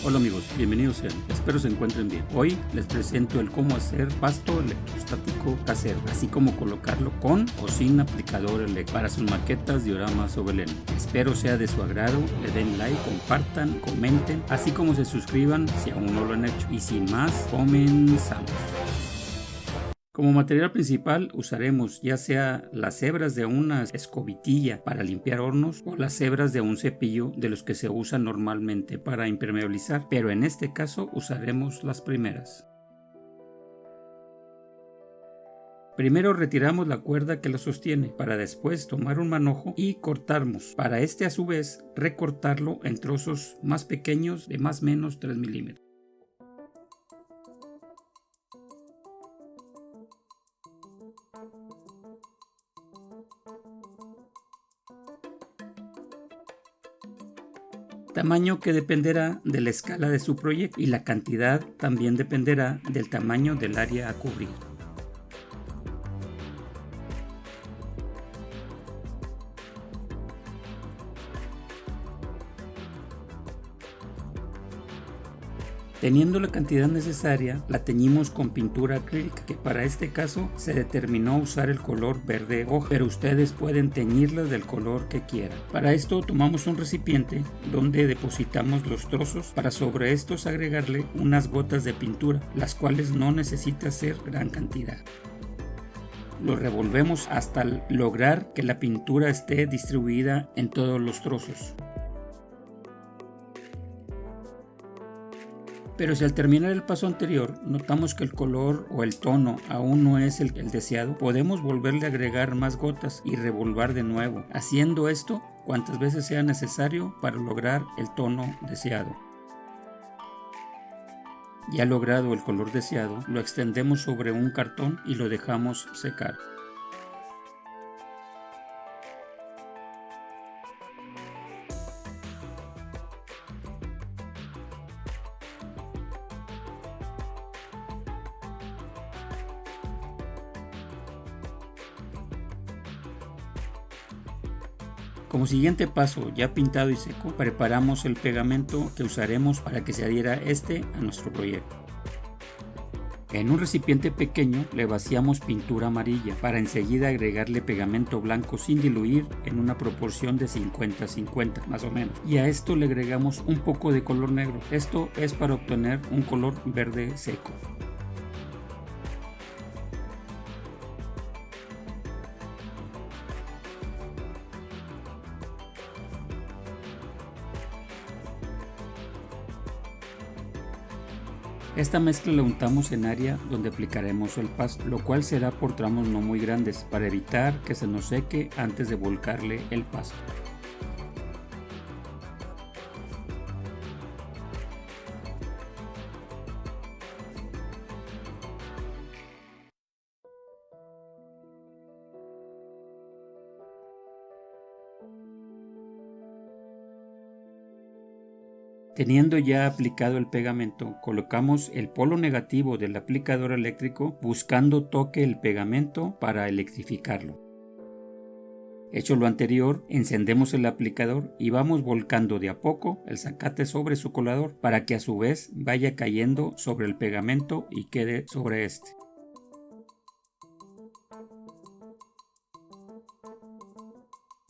Hola amigos, bienvenidos sean, espero se encuentren bien. Hoy les presento el cómo hacer pasto electrostático casero, así como colocarlo con o sin aplicador eléctrico para sus maquetas, dioramas o belenes. Espero sea de su agrado, le den like, compartan, comenten, así como se suscriban si aún no lo han hecho. Y sin más, comenzamos. Como material principal usaremos ya sea las hebras de una escobitilla para limpiar hornos o las hebras de un cepillo de los que se usan normalmente para impermeabilizar, pero en este caso usaremos las primeras. Primero retiramos la cuerda que lo sostiene para después tomar un manojo y cortamos. Para a su vez recortarlo en trozos más pequeños de más o menos 3 milímetros. Tamaño que dependerá de la escala de su proyecto y la cantidad también dependerá del tamaño del área a cubrir. Teniendo la cantidad necesaria, la teñimos con pintura acrílica, que para este caso se determinó usar el color verde hoja, pero ustedes pueden teñirlas del color que quieran. Para esto tomamos un recipiente donde depositamos los trozos para sobre estos agregarle unas gotas de pintura, las cuales no necesita ser gran cantidad. Lo revolvemos hasta lograr que la pintura esté distribuida en todos los trozos. Pero si al terminar el paso anterior notamos que el color o el tono aún no es el deseado, podemos volverle a agregar más gotas y revolver de nuevo, haciendo esto cuantas veces sea necesario para lograr el tono deseado. Ya logrado el color deseado, lo extendemos sobre un cartón y lo dejamos secar. Como siguiente paso, ya pintado y seco, preparamos el pegamento que usaremos para que se adhiera a nuestro proyecto. En un recipiente pequeño le vaciamos pintura amarilla para enseguida agregarle pegamento blanco sin diluir en una proporción de 50-50 más o menos. Y a esto le agregamos un poco de color negro. Esto es para obtener un color verde seco. Esta mezcla la untamos en área donde aplicaremos el pasto, lo cual será por tramos no muy grandes para evitar que se nos seque antes de volcarle el pasto. Teniendo ya aplicado el pegamento, colocamos el polo negativo del aplicador eléctrico buscando toque el pegamento para electrificarlo. Hecho lo anterior, encendemos el aplicador y vamos volcando de a poco el zacate sobre su colador para que a su vez vaya cayendo sobre el pegamento y quede sobre este.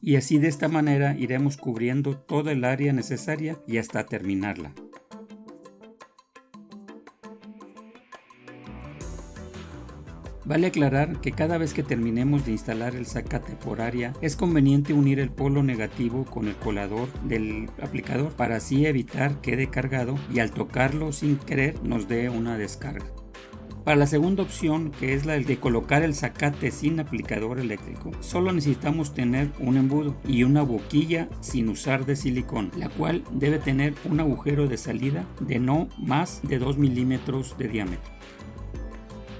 Y así de esta manera iremos cubriendo toda el área necesaria y hasta terminarla. Vale aclarar que cada vez que terminemos de instalar el zacate por área es conveniente unir el polo negativo con el colador del aplicador para así evitar que quede cargado y al tocarlo sin querer nos dé una descarga. Para la segunda opción, que es la de colocar el zacate sin aplicador eléctrico, solo necesitamos tener un embudo y una boquilla sin usar de silicón, la cual debe tener un agujero de salida de no más de 2 milímetros de diámetro.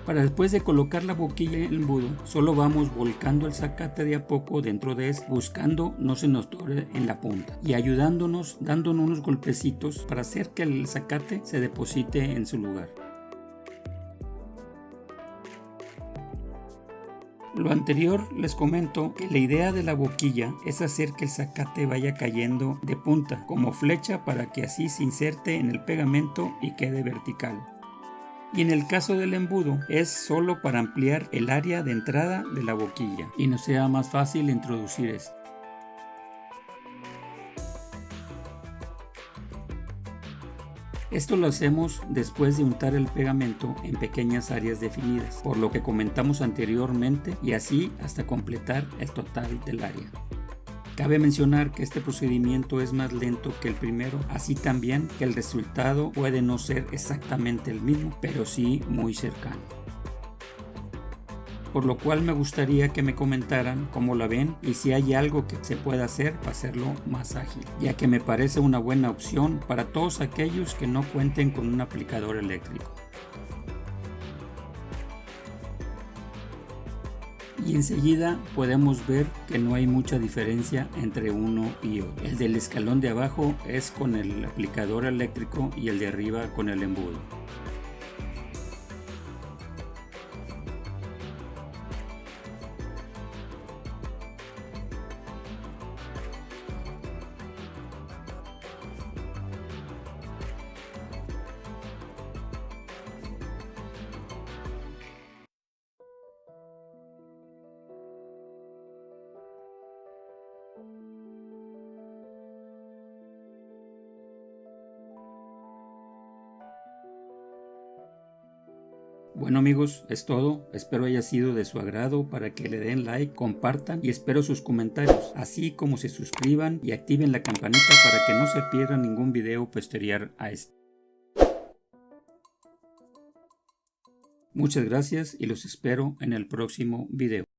Para después de colocar la boquilla en el embudo, solo vamos volcando el zacate de a poco dentro de este, buscando no se nos tore en la punta y ayudándonos, dándonos unos golpecitos para hacer que el zacate se deposite en su lugar. Lo anterior les comento que la idea de la boquilla es hacer que el zacate vaya cayendo de punta como flecha para que así se inserte en el pegamento y quede vertical. Y en el caso del embudo es solo para ampliar el área de entrada de la boquilla y nos sea más fácil introducir esto. Esto lo hacemos después de untar el pegamento en pequeñas áreas definidas, por lo que comentamos anteriormente, y así hasta completar el total del área. Cabe mencionar que este procedimiento es más lento que el primero, así también que el resultado puede no ser exactamente el mismo, pero sí muy cercano. Por lo cual me gustaría que me comentaran cómo la ven y si hay algo que se pueda hacer para hacerlo más ágil, ya que me parece una buena opción para todos aquellos que no cuenten con un aplicador eléctrico. Y enseguida podemos ver que no hay mucha diferencia entre uno y otro. El del escalón de abajo es con el aplicador eléctrico y el de arriba con el embudo. Bueno amigos, es todo, espero haya sido de su agrado para que le den like, compartan y espero sus comentarios, así como se suscriban y activen la campanita para que no se pierdan ningún video posterior a este. Muchas gracias y los espero en el próximo video.